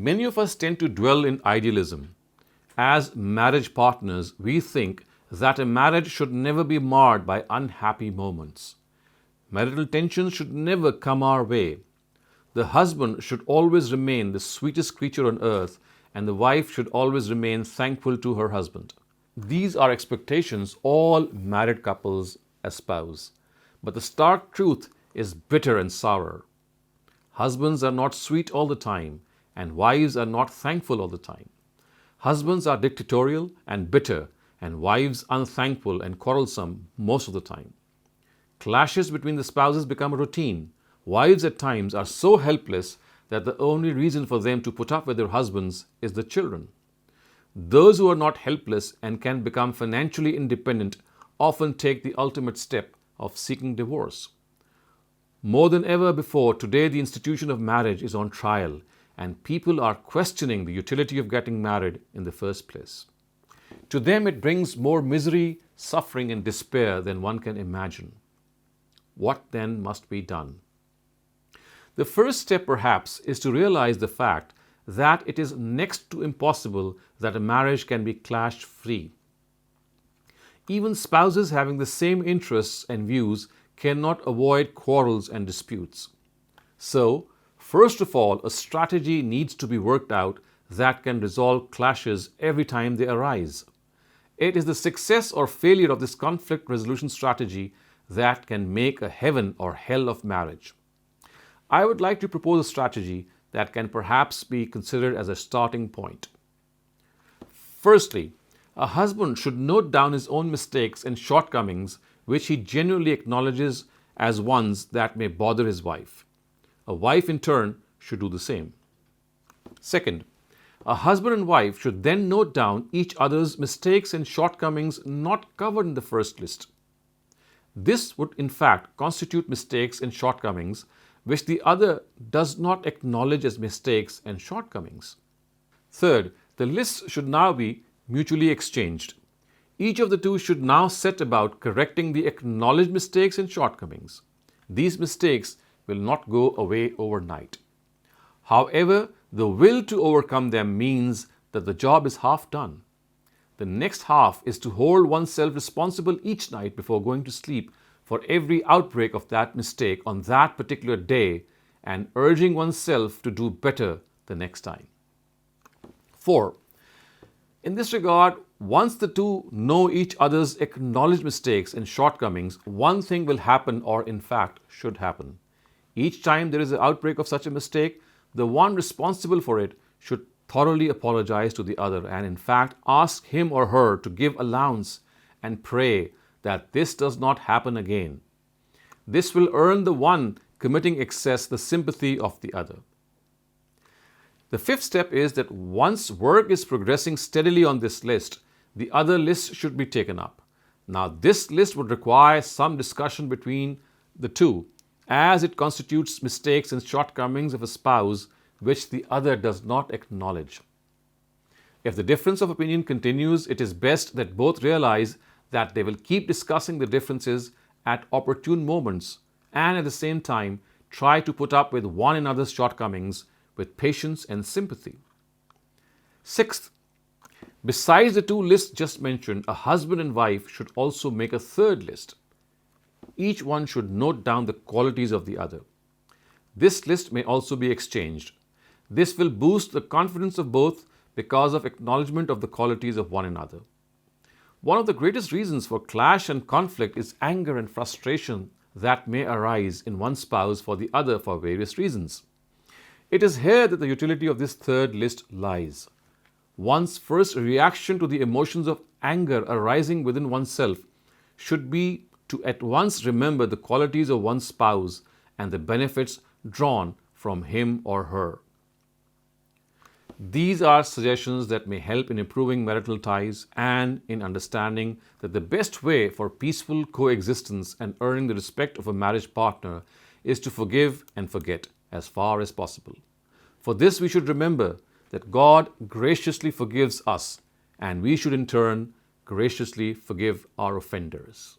Many of us tend to dwell in idealism. As marriage partners, we think that a marriage should never be marred by unhappy moments. Marital tensions should never come our way. The husband should always remain the sweetest creature on earth, and the wife should always remain thankful to her husband. These are expectations all married couples espouse. But the stark truth is bitter and sour. Husbands are not sweet all the time, and wives are not thankful all the time. Husbands are dictatorial and bitter, and wives unthankful and quarrelsome most of the time. Clashes between the spouses become a routine. Wives at times are so helpless that the only reason for them to put up with their husbands is the children. Those who are not helpless and can become financially independent often take the ultimate step of seeking divorce. More than ever before, today the institution of marriage is on trial, and people are questioning the utility of getting married in the first place. To them, it brings more misery, suffering, and despair than one can imagine. What then must be done? The first step, perhaps, is to realize the fact that it is next to impossible that a marriage can be clash-free. Even spouses having the same interests and views cannot avoid quarrels and disputes. So, first of all, a strategy needs to be worked out that can resolve clashes every time they arise. It is the success or failure of this conflict resolution strategy that can make a heaven or hell of marriage. I would like to propose a strategy that can perhaps be considered as a starting point. Firstly, a husband should note down his own mistakes and shortcomings which he genuinely acknowledges as ones that may bother his wife. A wife, in turn, should do the same. Second, a husband and wife should then note down each other's mistakes and shortcomings not covered in the first list. This would in fact constitute mistakes and shortcomings which the other does not acknowledge as mistakes and shortcomings. Third, the lists should now be mutually exchanged. Each of the two should now set about correcting the acknowledged mistakes and shortcomings. These mistakes will not go away overnight. However, the will to overcome them means that the job is half done. The next half is to hold oneself responsible each night before going to sleep for every outbreak of that mistake on that particular day and urging oneself to do better the next time. 4. In this regard, once the two know each other's acknowledged mistakes and shortcomings, one thing will happen, or in fact should happen. Each time there is an outbreak of such a mistake, the one responsible for it should thoroughly apologize to the other and in fact ask him or her to give allowance and pray that this does not happen again. This will earn the one committing excess the sympathy of the other. The fifth step is that once work is progressing steadily on this list, the other lists should be taken up. Now, this list would require some discussion between the two, as it constitutes mistakes and shortcomings of a spouse which the other does not acknowledge. If the difference of opinion continues, it is best that both realize that they will keep discussing the differences at opportune moments and at the same time try to put up with one another's shortcomings with patience and sympathy. Sixth, besides the two lists just mentioned, a husband and wife should also make a third list. Each one should note down the qualities of the other. This list may also be exchanged. This will boost the confidence of both because of acknowledgement of the qualities of one another. One of the greatest reasons for clash and conflict is anger and frustration that may arise in one spouse for the other for various reasons. It is here that the utility of this third list lies. One's first reaction to the emotions of anger arising within oneself should be to at once remember the qualities of one's spouse and the benefits drawn from him or her. These are suggestions that may help in improving marital ties and in understanding that the best way for peaceful coexistence and earning the respect of a marriage partner is to forgive and forget as far as possible. For this, we should remember that God graciously forgives us, and we should in turn graciously forgive our offenders.